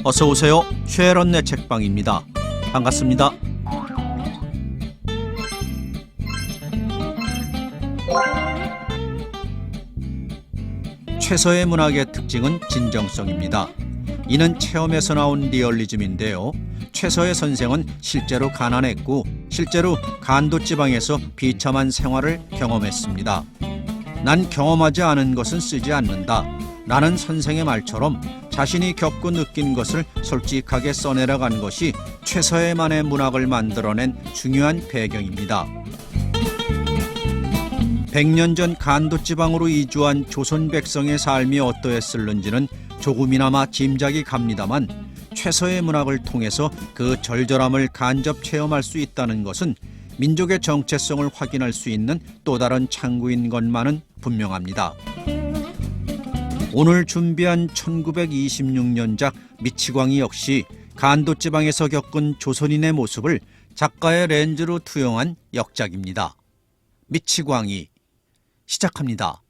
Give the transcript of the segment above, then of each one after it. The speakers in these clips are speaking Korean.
어서 오세요. 쉐런네 책방입니다. 반갑습니다. 최서의 문학의 특징은 진정성입니다. 이는 체험에서 나온 리얼리즘인데요. 최서의 선생은 실제로 가난했고 실제로 간도지방에서 비참한 생활을 경험했습니다. 난 경험하지 않은 것은 쓰지 않는다 라는 선생의 말처럼 자신이 겪고 느낀 것을 솔직하게 써내려간 것이 최서의만의 문학을 만들어낸 중요한 배경입니다. 100년 전 간도지방으로 이주한 조선 백성의 삶이 어떠했을는지는 조금이나마 짐작이 갑니다만 최서의 문학을 통해서 그 절절함을 간접 체험할 수 있다는 것은 민족의 정체성을 확인할 수 있는 또 다른 창구인 것만은 분명합니다. 오늘 준비한 1926년작 미치광이 역시 간도지방에서 겪은 조선인의 모습을 작가의 렌즈로 투영한 역작입니다. 미치광이 시작합니다.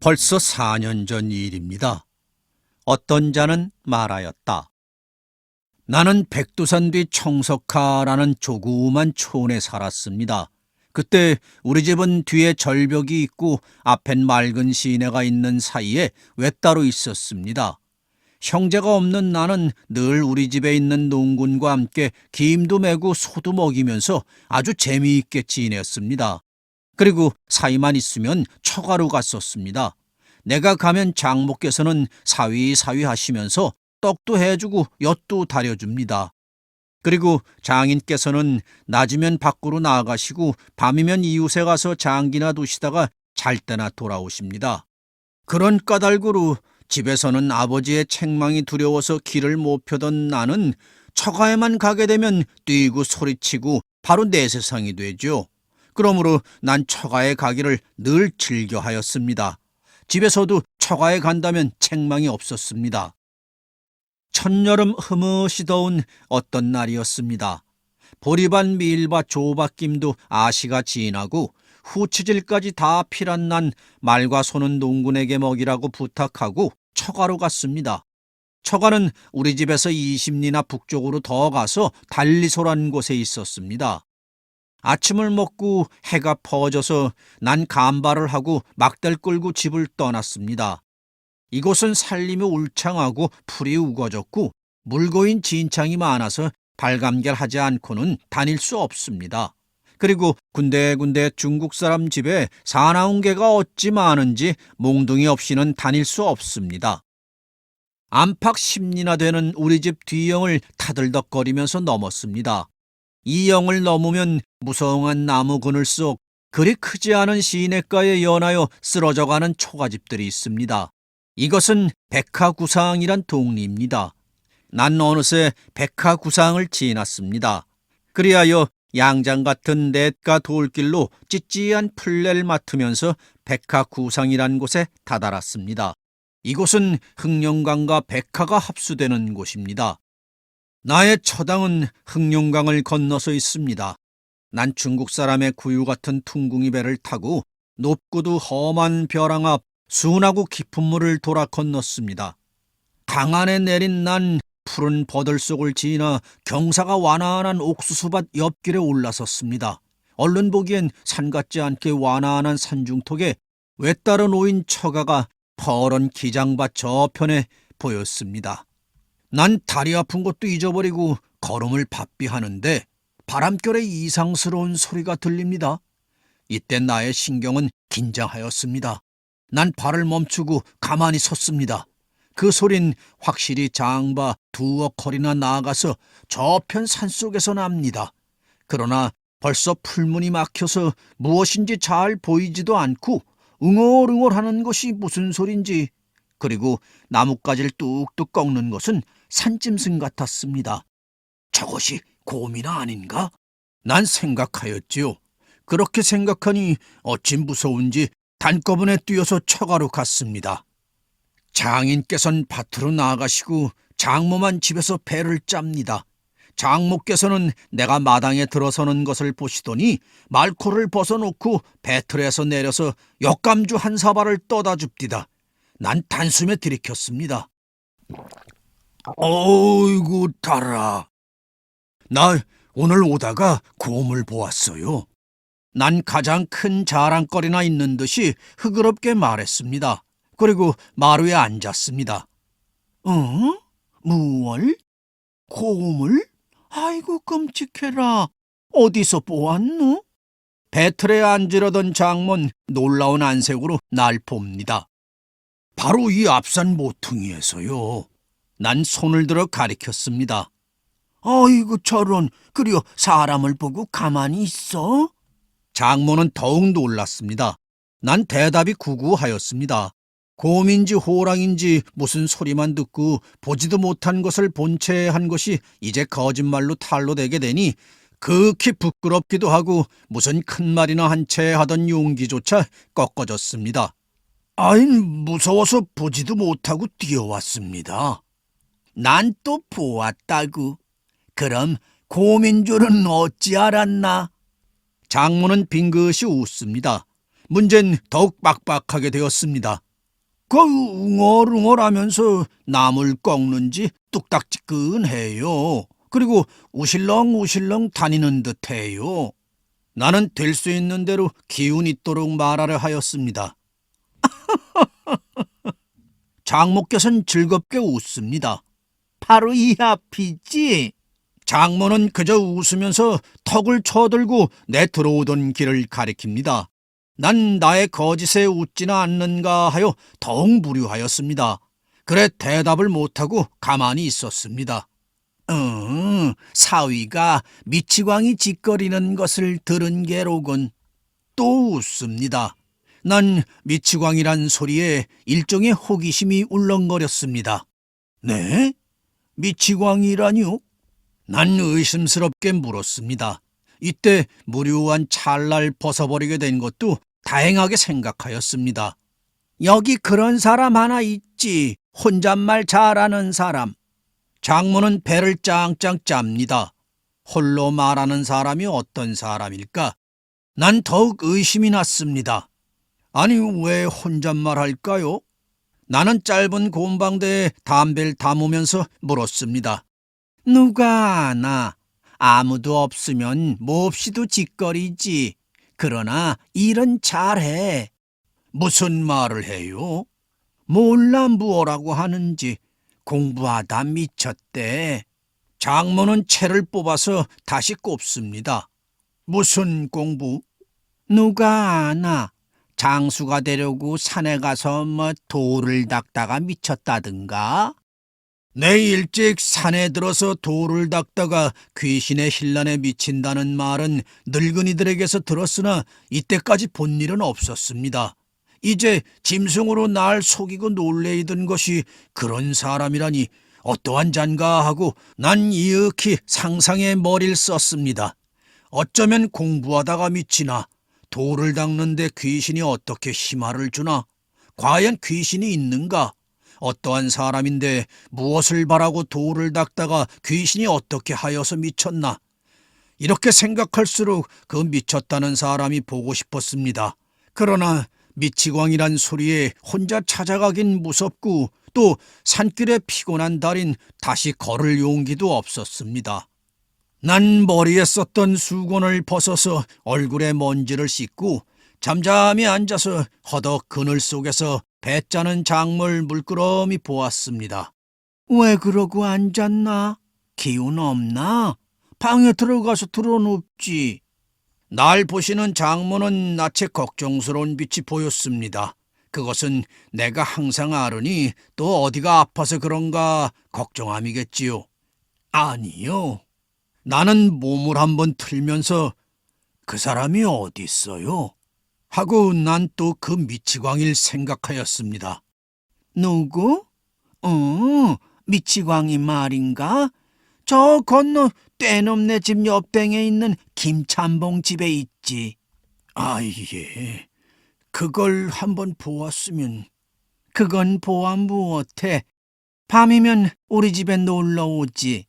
벌써 4년 전 일입니다. 어떤 자는 말하였다. 나는 백두산 뒤 청석하라는 조그만 촌에 살았습니다. 그때 우리 집은 뒤에 절벽이 있고 앞엔 맑은 시내가 있는 사이에 외따로 있었습니다. 형제가 없는 나는 늘 우리 집에 있는 농군과 함께 김도 메고 소도 먹이면서 아주 재미있게 지냈습니다. 그리고 사이만 있으면 처가로 갔었습니다. 내가 가면 장모께서는 사위사위 하시면서 떡도 해주고 엿도 다려줍니다. 그리고 장인께서는 낮이면 밖으로 나가시고 밤이면 이웃에 가서 장기나 두시다가 잘 때나 돌아오십니다. 그런 까닭으로 집에서는 아버지의 책망이 두려워서 길을 못 펴던 나는 처가에만 가게 되면 뛰고 소리치고 바로 내 세상이 되죠. 그러므로 난 처가에 가기를 늘 즐겨하였습니다. 집에서도 처가에 간다면 책망이 없었습니다. 첫여름 흐뭇이 더운 어떤 날이었습니다. 보리밭, 밀밭, 조밭김도 아시가 지나고 후치질까지 다 필한 난 말과 소는 농군에게 먹이라고 부탁하고 처가로 갔습니다. 처가는 우리 집에서 20리나 북쪽으로 더 가서 달리소란 곳에 있었습니다. 아침을 먹고 해가 퍼져서 난 간발을 하고 막대를 끌고 집을 떠났습니다. 이곳은 살림이 울창하고 풀이 우거졌고 물고인 진창이 많아서 발감결하지 않고는 다닐 수 없습니다. 그리고 군데군데 중국 사람 집에 사나운 개가 어찌 많은지 몽둥이 없이는 다닐 수 없습니다. 안팎 10리나 되는 우리 집 뒤영을 타들덕거리면서 넘었습니다. 이 영을 넘으면 무성한 나무 그늘 속 그리 크지 않은 시냇가에 연하여 쓰러져가는 초가집들이 있습니다. 이것은 백화구상이란 동리입니다. 난 어느새 백화구상을 지났습니다. 그리하여 양장 같은 냇가 돌길로 찌찌한 풀레를 맡으면서 백화구상이란 곳에 다다랐습니다. 이곳은 흑룡강과 백화가 합수되는 곳입니다. 나의 처당은 흑룡강을 건너서 있습니다. 난 중국 사람의 구유 같은 퉁궁이 배를 타고 높고도 험한 벼랑 앞 순하고 깊은 물을 돌아 건넜습니다. 강 안에 내린 난 푸른 버들 속을 지나 경사가 완화한 옥수수밭 옆길에 올라섰습니다. 얼른 보기엔 산 같지 않게 완화한 산중턱에 외따로 놓인 처가가 퍼런 기장밭 저편에 보였습니다. 난 다리 아픈 것도 잊어버리고 걸음을 바삐 하는데 바람결에 이상스러운 소리가 들립니다. 이때 나의 신경은 긴장하였습니다. 난 발을 멈추고 가만히 섰습니다. 그 소린 확실히 장바 2억 거리나 나아가서 저편 산속에서 납니다. 그러나 벌써 풀문이 막혀서 무엇인지 잘 보이지도 않고 웅얼웅얼하는 것이 무슨 소린지, 그리고 나뭇가지를 뚝뚝 꺾는 것은 산짐승 같았습니다. 저것이 곰이나 아닌가? 난 생각하였지요. 그렇게 생각하니 어찌 무서운지 단꺼번에 뛰어서 처가로 갔습니다. 장인께서는 밭으로 나가시고 장모만 집에서 배를 짭니다. 장모께서는 내가 마당에 들어서는 것을 보시더니 말코를 벗어놓고 배틀에서 내려서 엿감주 한 사발을 떠다 줍디다. 난 단숨에 들이켰습니다. 어이구 달아. 나 오늘 오다가 곰을 보았어요. 난 가장 큰 자랑거리나 있는 듯이 흐그럽게 말했습니다. 그리고 마루에 앉았습니다. 응? 무얼? 곰을? 아이고 끔찍해라. 어디서 보았노? 배틀에 앉으려던 장몬 놀라운 안색으로 날 봅니다. 바로 이 앞산 모퉁이에서요. 난 손을 들어 가리켰습니다. 아이고 저런, 그려 사람을 보고 가만히 있어? 장모는 더욱 놀랐습니다. 난 대답이 구구하였습니다. 곰인지 호랑인지 무슨 소리만 듣고 보지도 못한 것을 본 채 한 것이 이제 거짓말로 탄로되게 되니 극히 부끄럽기도 하고 무슨 큰 말이나 한 채 하던 용기조차 꺾어졌습니다. 아인 무서워서 보지도 못하고 뛰어왔습니다. 난 또 보았다구. 그럼 곰인 줄은 어찌 알았나? 장모는 빙긋이 웃습니다. 문제는 더욱 빡빡하게 되었습니다. 그 웅얼웅얼하면서 나물 꺾는지 뚝딱지근해요. 그리고 우실렁우실렁 다니는 듯해요. 나는 될 수 있는 대로 기운 있도록 말하려 하였습니다. 장모께서는 즐겁게 웃습니다. 바로 이 앞이지? 장모는 그저 웃으면서 턱을 쳐들고 내 들어오던 길을 가리킵니다. 난 나의 거짓에 웃지나 않는가 하여 더욱 무료하였습니다. 그래 대답을 못하고 가만히 있었습니다. 사위가 미치광이 짓거리는 것을 들은 게로군. 또 웃습니다. 난 미치광이란 소리에 일종의 호기심이 울렁거렸습니다. 네? 미치광이라뇨? 난 의심스럽게 물었습니다. 이때 무료한 찰날 벗어버리게 된 것도 다행하게 생각하였습니다. 여기 그런 사람 하나 있지. 혼잣말 잘하는 사람. 장모는 배를 짱짱 짭니다. 홀로 말하는 사람이 어떤 사람일까? 난 더욱 의심이 났습니다. 아니 왜 혼잣말 할까요? 나는 짧은 곰방대에 담배를 담으면서 물었습니다. 누가 아나? 아무도 없으면 몹시도 짓거리지. 그러나 일은 잘해. 무슨 말을 해요? 몰라 무엇라고 하는지. 공부하다 미쳤대. 장모는 채를 뽑아서 다시 꼽습니다. 무슨 공부? 누가 아나? 장수가 되려고 산에 가서 돌을 닦다가 미쳤다든가? 내 일찍 산에 들어서 돌을 닦다가 귀신의 신란에 미친다는 말은 늙은이들에게서 들었으나 이때까지 본 일은 없었습니다. 이제 짐승으로 날 속이고 놀래이던 것이 그런 사람이라니 어떠한 잔가 하고 난 이윽히 상상의 머리를 썼습니다. 어쩌면 공부하다가 미치나 돌을 닦는데 귀신이 어떻게 희말을 주나? 과연 귀신이 있는가? 어떠한 사람인데 무엇을 바라고 돌을 닦다가 귀신이 어떻게 하여서 미쳤나? 이렇게 생각할수록 그 미쳤다는 사람이 보고 싶었습니다. 그러나 미치광이란 소리에 혼자 찾아가긴 무섭고 또 산길에 피곤한 달인 다시 걸을 용기도 없었습니다. 난 머리에 썼던 수건을 벗어서 얼굴에 먼지를 씻고 잠잠히 앉아서 허덕 그늘 속에서 배 짜는 작물 물끄러미 보았습니다. 왜 그러고 앉았나? 기운 없나? 방에 들어가서 들어눕지. 날 보시는 장모는 낯에 걱정스러운 빛이 보였습니다. 그것은 내가 항상 앓으니 또 어디가 아파서 그런가 걱정함이겠지요. 아니요. 나는 몸을 한번 틀면서 그 사람이 어디 있어요? 하고 난 또 그 미치광이를 생각하였습니다. 누구? 미치광이 말인가? 저 건너 떼놈네 집 옆땡에 있는 김찬봉 집에 있지. 예. 그걸 한번 보았으면. 그건 보아 무엇해? 밤이면 우리 집에 놀러 오지.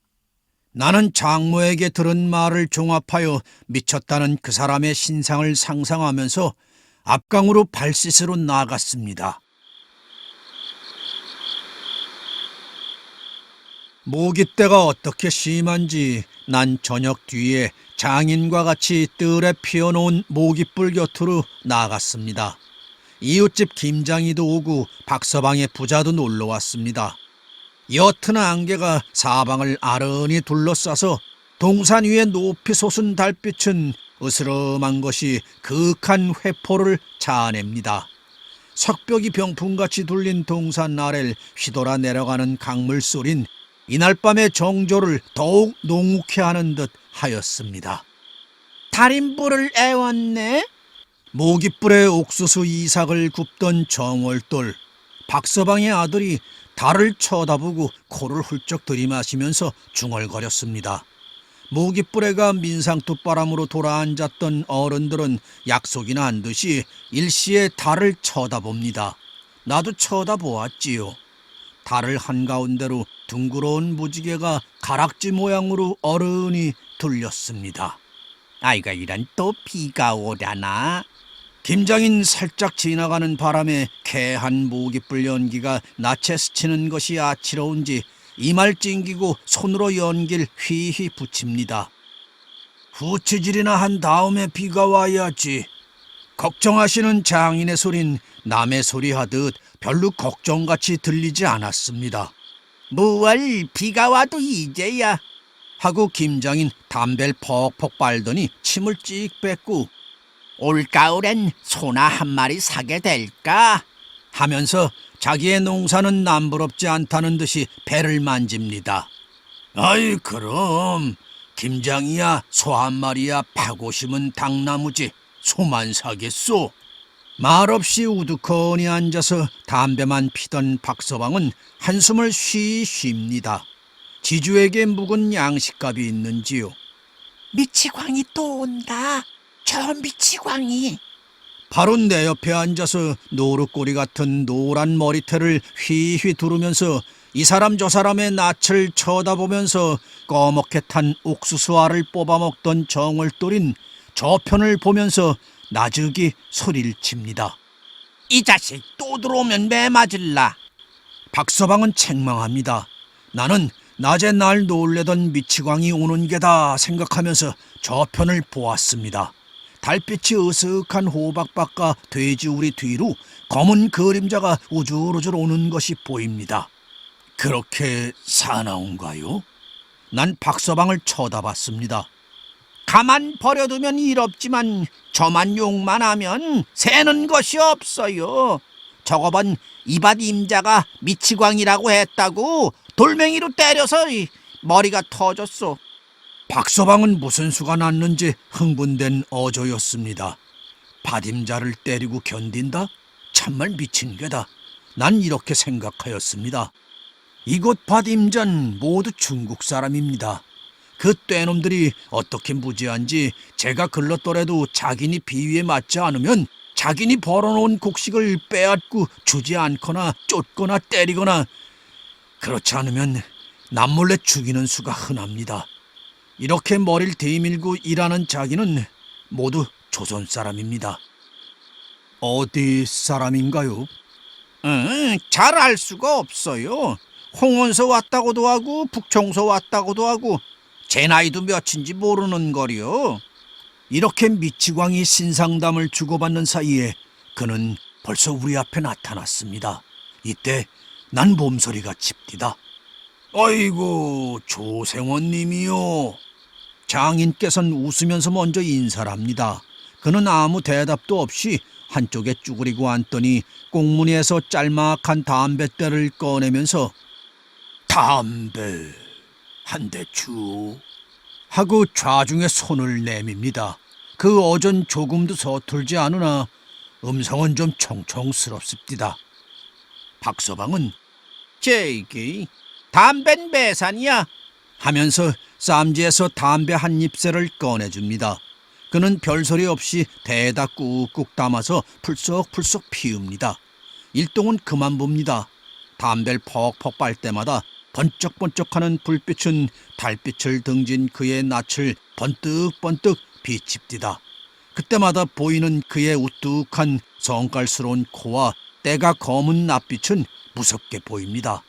나는 장모에게 들은 말을 종합하여 미쳤다는 그 사람의 신상을 상상하면서 앞강으로 발씻으러 나갔습니다. 모깃대가 어떻게 심한지 난 저녁 뒤에 장인과 같이 뜰에 피워놓은 모깃불 곁으로 나갔습니다. 이웃집 김장이도 오고 박서방의 부자도 놀러 왔습니다. 옅은 안개가 사방을 아른히 둘러싸서 동산 위에 높이 솟은 달빛은 으스름한 것이 그윽한 회포를 자아냅니다. 석벽이 병풍같이 둘린 동산 아래를 휘돌아 내려가는 강물 소린 이날 밤의 정조를 더욱 농후케 하는 듯 하였습니다. 달인불을 애웠네. 모깃불에 옥수수 이삭을 굽던 정월돌 박서방의 아들이 달을 쳐다보고 코를 훌쩍 들이마시면서 중얼거렸습니다. 모깃불에가 민상투바람으로 돌아앉았던 어른들은 약속이나 한 듯이 일시에 달을 쳐다봅니다. 나도 쳐다보았지요. 달을 한가운데로 둥그러운 무지개가 가락지 모양으로 어른이 둘렸습니다. 아이가 이런 또 비가 오려나? 김장인 살짝 지나가는 바람에 개한 모깃불 연기가 낯에 스치는 것이 아치러운지 이말 찡기고 손으로 연기를 휘휘 붙입니다. 후치질이나 한 다음에 비가 와야지. 걱정하시는 장인의 소린 남의 소리 하듯 별로 걱정같이 들리지 않았습니다. 무얼 비가 와도 이제야 하고 김장인 담배를 퍽퍽 빨더니 침을 찍 뱉고 올가을엔 소나 한 마리 사게 될까 하면서 자기의 농사는 남부럽지 않다는 듯이 배를 만집니다. 아이 그럼 김장이야 소 한 마리야 파고 심은 당나무지 소만 사겠소. 말없이 우두커니 앉아서 담배만 피던 박서방은 한숨을 쉬쉽니다. 지주에게 묵은 양식값이 있는지요. 미치광이 또 온다. 저 미치광이. 바로 내 옆에 앉아서 노루꼬리 같은 노란 머리털을 휘휘 두르면서 이 사람 저 사람의 낯을 쳐다보면서 꺼멓게 탄 옥수수알을 뽑아먹던 정월돌인 저편을 보면서 나즈기 소리를 칩니다. 이 자식 또 들어오면 매 맞을라. 박서방은 책망합니다. 나는 낮에 날 놀래던 미치광이 오는 게다 생각하면서 저편을 보았습니다. 달빛이 으슥한 호박밭과 돼지우리 뒤로 검은 그림자가 우줄우줄 오는 것이 보입니다. 그렇게 사나운가요? 난 박서방을 쳐다봤습니다. 가만 버려두면 일 없지만 저만 욕만 하면 새는 것이 없어요. 저거번 이밭 임자가 미치광이라고 했다고 돌멩이로 때려서 머리가 터졌어. 박서방은 무슨 수가 났는지 흥분된 어조였습니다. 밭임자를 때리고 견딘다? 참말 미친 게다. 난 이렇게 생각하였습니다. 이곳 밭임자는 모두 중국 사람입니다. 그 떼놈들이 어떻게 무지한지 제가 글렀더라도 자기니 비위에 맞지 않으면 자기니 벌어놓은 곡식을 빼앗고 주지 않거나 쫓거나 때리거나 그렇지 않으면 남몰래 죽이는 수가 흔합니다. 이렇게 머리를 대밀고 일하는 자기는 모두 조선 사람입니다. 어디 사람인가요? 잘 알 수가 없어요. 홍원서 왔다고도 하고 북청서 왔다고도 하고 제 나이도 몇인지 모르는 거리요. 이렇게 미치광이 신상담을 주고받는 사이에 그는 벌써 우리 앞에 나타났습니다. 이때 난 몸소리가 칩디다. 아이고 조생원님이요. 장인께서는 웃으면서 먼저 인사를 합니다. 그는 아무 대답도 없이 한쪽에 쭈그리고 앉더니 꽁무니에서 짤막한 담뱃대를 꺼내면서 담배 한 대 주 하고 좌중에 손을 내밉니다. 그 어전 조금도 서툴지 않으나 음성은 좀 청청스럽습니다. 박서방은 제기 담배는 매산이야 하면서 쌈지에서 담배 한 잎새를 꺼내줍니다. 그는 별소리 없이 대에다 꾹꾹 담아서 풀썩풀썩 피웁니다. 일동은 그만 봅니다. 담배를 퍽퍽 빨 때마다 번쩍번쩍하는 불빛은 달빛을 등진 그의 낯을 번뜩번뜩 비칩디다. 그때마다 보이는 그의 우뚝한 성깔스러운 코와 때가 검은 낯빛은 무섭게 보입니다.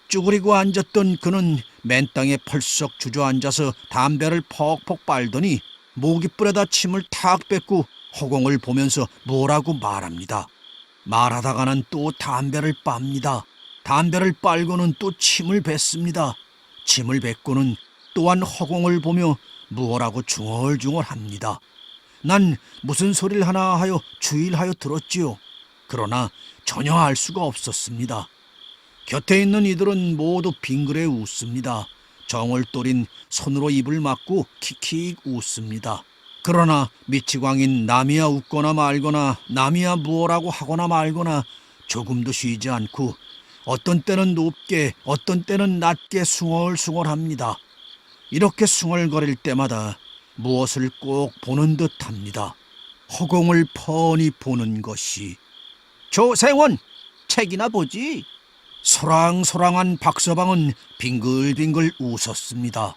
쭈그리고 앉았던 그는 맨 땅에 펄썩 주저앉아서 담배를 퍽퍽 빨더니 모깃불에다 침을 탁 뱉고 허공을 보면서 뭐라고 말합니다. 말하다가는 또 담배를 빱니다. 담배를 빨고는 또 침을 뱉습니다. 침을 뱉고는 또한 허공을 보며 무엇라고 중얼중얼합니다. 난 무슨 소리를 하나 하여 주의하여 들었지요. 그러나 전혀 알 수가 없었습니다. 곁에 있는 이들은 모두 빙그레 웃습니다. 정얼떨인 손으로 입을 막고 킥킥 웃습니다. 그러나 미치광인 남이야 웃거나 말거나 남이야 무엇라고 하거나 말거나 조금도 쉬지 않고 어떤 때는 높게 어떤 때는 낮게 숭얼숭얼합니다. 이렇게 숭얼거릴 때마다 무엇을 꼭 보는 듯합니다. 허공을 펀히 보는 것이. 조생원, 책이나 보지. 소랑소랑한 박서방은 빙글빙글 웃었습니다.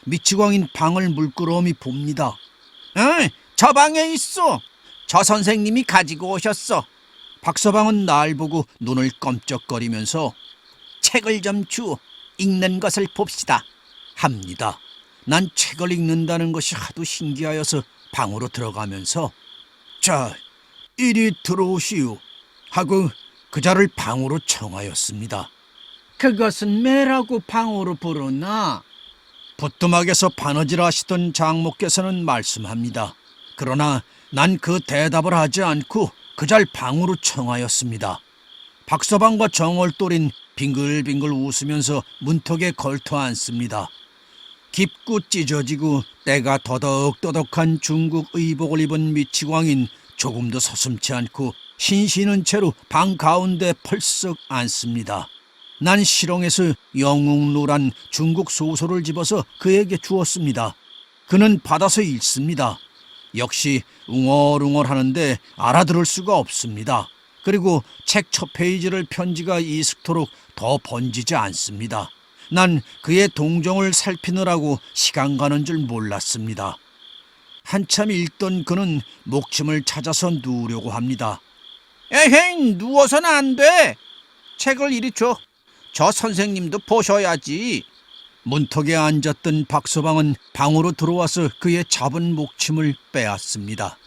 미치광인 방을 물끄러미 봅니다. 저 방에 있어. 저 선생님이 가지고 오셨어. 박서방은 날 보고 눈을 껌쩍거리면서 책을 좀 주, 읽는 것을 봅시다 합니다. 난 책을 읽는다는 것이 하도 신기하여서 방으로 들어가면서 자, 이리 들어오시오 하고 그자를 방으로 청하였습니다. 그것은 매라고 방으로 부르나? 부뚜막에서 바느질 하시던 장모께서는 말씀합니다. 그러나 난 그 대답을 하지 않고 그잘 방으로 청하였습니다. 박서방과 정월돌인 빙글빙글 웃으면서 문턱에 걸터 앉습니다. 깊고 찢어지고 때가 더덕더덕한 중국 의복을 입은 미치광인 조금도 서슴지 않고 신신은 채로 방 가운데 펄썩 앉습니다. 난 실ong에서 영웅루란 중국 소설을 집어서 그에게 주었습니다. 그는 받아서 읽습니다. 역시 웅얼웅얼 하는데 알아들을 수가 없습니다. 그리고 책 첫 페이지를 편지가 이슥토록 더 번지지 않습니다. 난 그의 동정을 살피느라고 시간 가는 줄 몰랐습니다. 한참 읽던 그는 목침을 찾아서 누우려고 합니다. 에헤이, 누워서는 안 돼. 책을 이리 줘. 저 선생님도 보셔야지. 문턱에 앉았던 박서방은 방으로 들어와서 그의 잡은 목침을 빼앗습니다.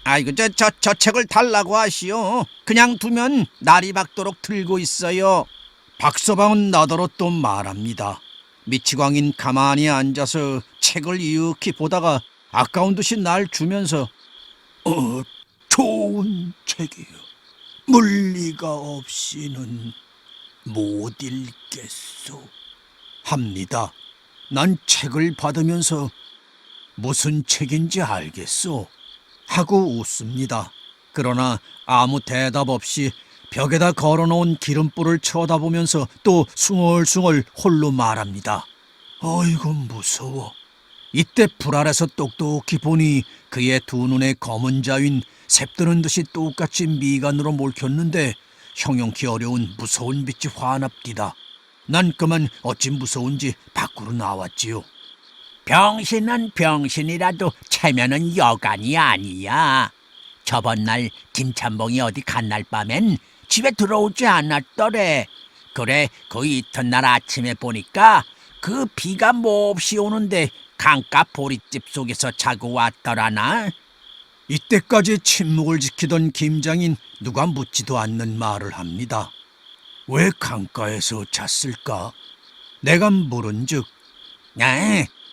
아이고, 저 책을 달라고 하시오. 그냥 두면 날이 밝도록 들고 있어요. 박서방은 나더러 또 말합니다. 미치광인 가만히 앉아서 책을 이윽히 보다가 아까운 듯이 날 주면서 좋은 책이요. 물리가 없이는 못 읽겠소 합니다. 난 책을 받으면서 무슨 책인지 알겠소 하고 웃습니다. 그러나 아무 대답 없이 벽에다 걸어놓은 기름불을 쳐다보면서 또 숭얼숭얼 홀로 말합니다. 어이구, 무서워. 이때 불 아래서 똑똑히 보니 그의 두 눈에 검은 자윈 셉드는 듯이 똑같이 미간으로 몰켰는데 형용키 어려운 무서운 빛이 환합디다. 난 그만 어찌 무서운지 밖으로 나왔지요. 병신은 병신이라도 체면은 여간이 아니야. 저번 날 김찬봉이 어디 간날 밤엔 집에 들어오지 않았더래. 그래, 그 이튿날 아침에 보니까 그 비가 몹시 오는데 강가 보릿집 속에서 자고 왔더라나. 이때까지 침묵을 지키던 김장인 누가 묻지도 않는 말을 합니다. 왜 강가에서 잤을까? 내가 물은즉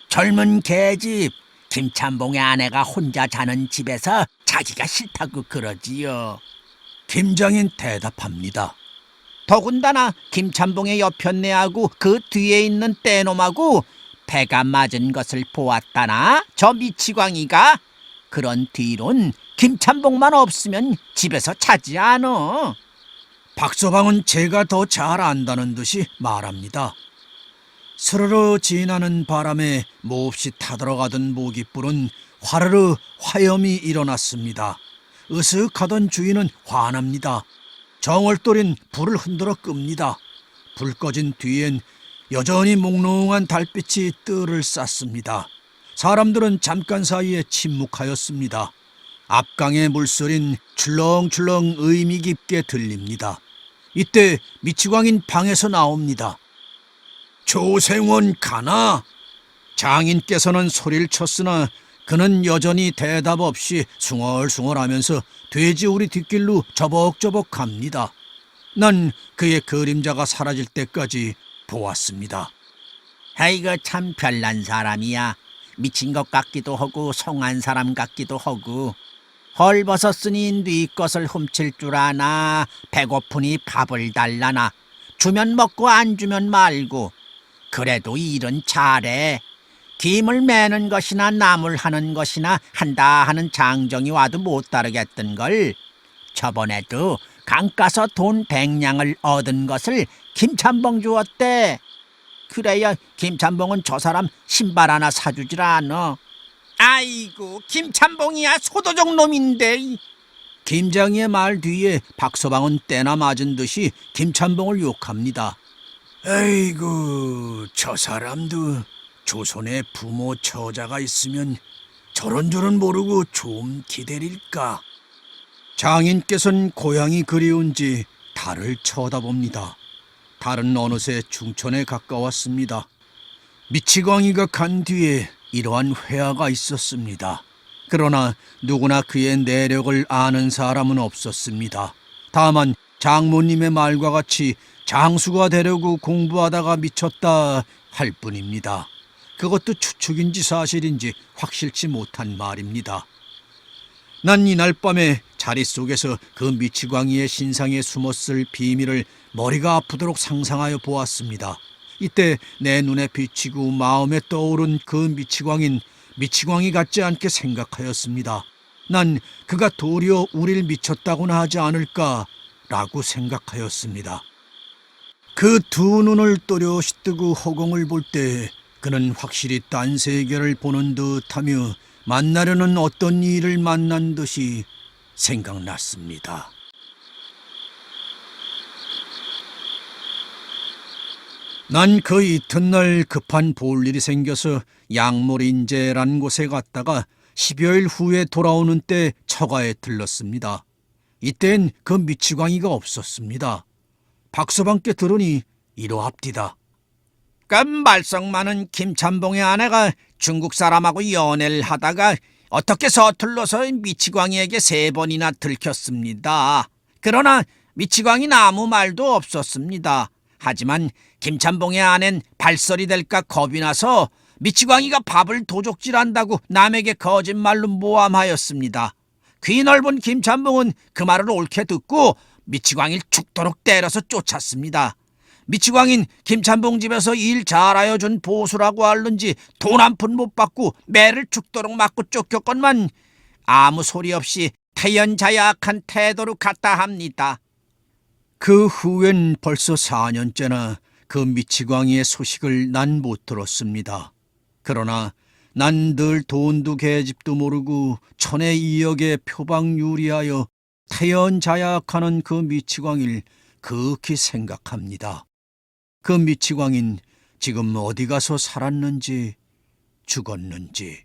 젊은 계집 김찬봉의 아내가 혼자 자는 집에서 자기가 싫다고 그러지요. 김장인 대답합니다. 더군다나 김찬봉의 여편네하고 그 뒤에 있는 떼놈하고 배가 맞은 것을 보았다나 저 미치광이가. 그런 뒤론 김찬봉만 없으면 집에서 자지 않어. 박서방은 제가 더 잘 안다는 듯이 말합니다. 스르르 지나는 바람에 몹시 타들어가던 모깃불은 화르르 화염이 일어났습니다. 으슥하던 주인은 화납니다. 정월돌인 불을 흔들어 끕니다. 불 꺼진 뒤엔 여전히 몽롱한 달빛이 뜰을 쌌습니다. 사람들은 잠깐 사이에 침묵하였습니다. 앞강의 물소린 출렁출렁 의미 깊게 들립니다. 이때 미치광인 방에서 나옵니다. 조생원 가나? 장인께서는 소리를 쳤으나 그는 여전히 대답 없이 숭얼숭얼하면서 돼지우리 뒷길로 저벅저벅 갑니다. 난 그의 그림자가 사라질 때까지 보았습니다. 아이고 참 별난 사람이야. 미친 것 같기도 하고 송한 사람 같기도 하고. 헐벗었으니 네 것을 훔칠 줄 아나. 배고프니 밥을 달라나. 주면 먹고 안 주면 말고. 그래도 일은 잘해. 김을 매는 것이나 나물 하는 것이나 한다 하는 장정이 와도 못 따르겠던걸. 저번에도 강가서 돈 100냥을 얻은 것을 김찬봉 주었대. 그래야 김찬봉은 저 사람 신발 하나 사주질 않아. 아이고 김찬봉이야 소도적 놈인데. 김장이의 말 뒤에 박서방은 때나 맞은 듯이 김찬봉을 욕합니다. 에이구, 저 사람도 조선에 부모 처자가 있으면 저런 줄은 모르고 좀 기다릴까. 장인께서는 고향이 그리운지 달을 쳐다봅니다. 달은 어느새 중천에 가까웠습니다. 미치광이가 간 뒤에 이러한 회화가 있었습니다. 그러나 누구나 그의 내력을 아는 사람은 없었습니다. 다만 장모님의 말과 같이 장수가 되려고 공부하다가 미쳤다 할 뿐입니다. 그것도 추측인지 사실인지 확실치 못한 말입니다. 난 이날 밤에 자리 속에서 그 미치광이의 신상에 숨었을 비밀을 머리가 아프도록 상상하여 보았습니다. 이때 내 눈에 비치고 마음에 떠오른 그 미치광인, 미치광이 같지 않게 생각하였습니다. 난 그가 도리어 우릴 미쳤다고나 하지 않을까라고 생각하였습니다. 그 두 눈을 또렷이 뜨고 허공을 볼 때 그는 확실히 딴 세계를 보는 듯하며 만나려는 어떤 일을 만난 듯이 생각났습니다. 난 그 이튿날 급한 볼일이 생겨서 양몰인제란 곳에 갔다가 10여일 후에 돌아오는 때 처가에 들렀습니다. 이땐 그 미치광이가 없었습니다. 박서방께 들으니 이러합디다. 그 말썽 많은 김찬봉의 아내가 중국 사람하고 연애를 하다가 어떻게 서툴러서 미치광이에게 3번이나 들켰습니다. 그러나 미치광이는 아무 말도 없었습니다. 하지만 김찬봉의 아내는 발설이 될까 겁이 나서 미치광이가 밥을 도적질한다고 남에게 거짓말로 모함하였습니다. 귀 넓은 김찬봉은 그 말을 옳게 듣고 미치광이를 죽도록 때려서 쫓았습니다. 미치광인 김찬봉 집에서 일 잘하여 준 보수라고 하는지 돈 한 푼 못 받고 매를 죽도록 맞고 쫓겼건만 아무 소리 없이 태연자약한 태도로 갔다 합니다. 그 후엔 벌써 4년째나 그 미치광이의 소식을 난 못 들었습니다. 그러나 난 늘 돈도 계집도 모르고 천의 2억에 표방유리하여 태연자약하는 그 미치광이를 극히 생각합니다. 그 미치광인 지금 어디 가서 살았는지 죽었는지.